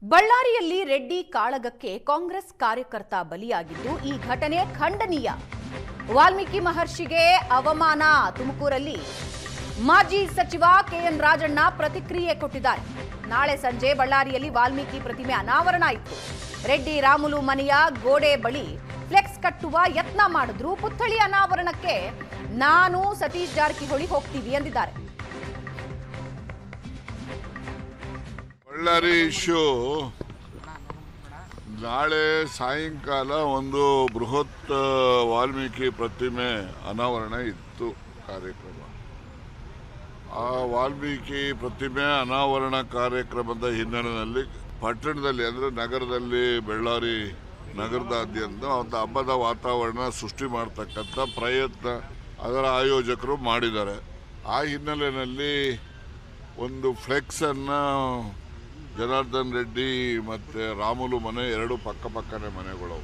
ಬಳ್ಳಾರಿಯಲ್ಲಿ ರೆಡ್ಡಿ ಕಾಳಗಕ್ಕೆ ಕಾಂಗ್ರೆಸ್ ಕಾರ್ಯಕರ್ತ ಬಲಿಯಾಗಿದ್ದು ಈ ಘಟನೆ ಖಂಡನೀಯ. ವಾಲ್ಮೀಕಿ ಮಹರ್ಷಿಗೆ ಅವಮಾನ. ತುಮಕೂರಲ್ಲಿ ಮಾಜಿ ಸಚಿವ ಕೆಎನ್ ರಾಜಣ್ಣ ಪ್ರತಿಕ್ರಿಯೆ ಕೊಟ್ಟಿದ್ದಾರೆ. ನಾಳೆ ಸಂಜೆ ಬಳ್ಳಾರಿಯಲ್ಲಿ ವಾಲ್ಮೀಕಿ ಪ್ರತಿಮೆ ಅನಾವರಣ ಇತ್ತು. ರೆಡ್ಡಿ ರಾಮುಲು ಮನೆಯ ಗೋಡೆ ಬಳಿ ಫ್ಲೆಕ್ಸ್ ಕಟ್ಟುವ ಯತ್ನ ಮಾಡಿದ್ರು. ಪುತ್ಥಳಿ ಅನಾವರಣಕ್ಕೆ ನಾನು ಸತೀಶ್ ಜಾರಕಿಹೊಳಿ ಹೋಗ್ತೀವಿ ಎಂದಿದ್ದಾರೆ. ಬಳ್ಳಾರಿ ಇಶ್ಯೂ ನಾಳೆ ಸಾಯಂಕಾಲ ಒಂದು ಬೃಹತ್ ವಾಲ್ಮೀಕಿ ಪ್ರತಿಮೆ ಅನಾವರಣ ಇತ್ತು ಕಾರ್ಯಕ್ರಮ. ಆ ವಾಲ್ಮೀಕಿ ಪ್ರತಿಮೆ ಅನಾವರಣ ಕಾರ್ಯಕ್ರಮದ ಹಿನ್ನೆಲೆಯಲ್ಲಿ ಪಟ್ಟಣದಲ್ಲಿ ಅಂದರೆ ನಗರದಲ್ಲಿ ಬಳ್ಳಾರಿ ನಗರದಾದ್ಯಂತ ಒಂದು ಹಬ್ಬದ ವಾತಾವರಣ ಸೃಷ್ಟಿ ಮಾಡ್ತಕ್ಕಂಥ ಪ್ರಯತ್ನ ಅದರ ಆಯೋಜಕರು ಮಾಡಿದ್ದಾರೆ. ಆ ಹಿನ್ನೆಲೆಯಲ್ಲಿ ಒಂದು ಫ್ಲೆಕ್ಸನ್ನು ಜನಾರ್ದನ್ ರೆಡ್ಡಿ ಮತ್ತು ರಾಮುಲು ಮನೆ ಎರಡು ಪಕ್ಕಪಕ್ಕನೆ ಮನೆಗಳು,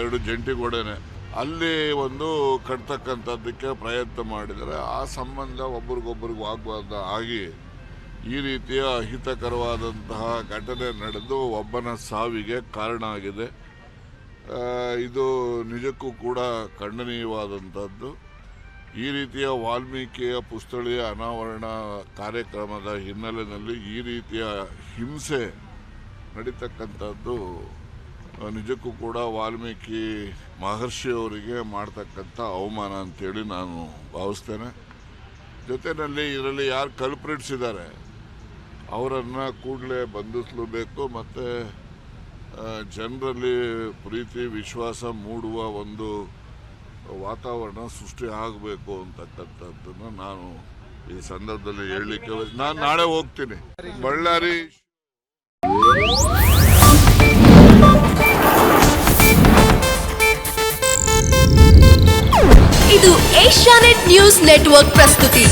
ಎರಡು ಜಂಟಿ ಗೋಡೆನೆ, ಅಲ್ಲಿ ಒಂದು ಕಟ್ತಕ್ಕಂಥದ್ದಕ್ಕೆ ಪ್ರಯತ್ನ ಮಾಡಿದರೆ ಆ ಸಂಬಂಧ ಒಬ್ರಿಗೊಬ್ರಿಗೆ ವಾಗ್ವಾದ ಆಗಿ ಈ ರೀತಿಯ ಅಹಿತಕರವಾದಂತಹ ಘಟನೆ ನಡೆದು ಒಬ್ಬನ ಸಾವಿಗೆ ಕಾರಣ ಆಗಿದೆ. ಇದು ನಿಜಕ್ಕೂ ಕೂಡ ಖಂಡನೀಯವಾದಂಥದ್ದು. ಈ ರೀತಿಯ ವಾಲ್ಮೀಕಿಯ ಪುತ್ಥಳಿಯ ಅನಾವರಣ ಕಾರ್ಯಕ್ರಮದ ಹಿನ್ನೆಲೆಯಲ್ಲಿ ಈ ರೀತಿಯ ಹಿಂಸೆ ನಡೀತಕ್ಕಂಥದ್ದು ನಿಜಕ್ಕೂ ಕೂಡ ವಾಲ್ಮೀಕಿ ಮಹರ್ಷಿಯವರಿಗೆ ಮಾಡ್ತಕ್ಕಂಥ ಅವಮಾನ ಅಂತೇಳಿ ನಾನು ಭಾವಿಸ್ತೇನೆ. ಜೊತೆಯಲ್ಲಿ ಇದರಲ್ಲಿ ಯಾರು ಕಲ್ಪ್ರಿಟ್ಸ್ ಇದ್ದಾರೆ ಅವರನ್ನು ಕೂಡಲೇ ಬಂಧಿಸಲೇಬೇಕು ಮತ್ತು ಜನರಲ್ಲಿ ಪ್ರೀತಿ ವಿಶ್ವಾಸ ಮೂಡುವ ಒಂದು ವಾತಾವರಣ ಸೃಷ್ಟಿ ಆಗಬೇಕು ಅಂತಕ್ಕಂಥದ್ದನ್ನು ನಾನು ಈ ಸಂದರ್ಭದಲ್ಲಿ ಹೇಳಲಿಕ್ಕೆ ನಾನು ನಾಳೆ ಹೋಗ್ತೀನಿ ಬಳ್ಳಾರಿ. ಇದು ಏಷ್ಯಾನೆಟ್ ನ್ಯೂಸ್ ನೆಟ್ವರ್ಕ್ ಪ್ರಸ್ತುತಿ.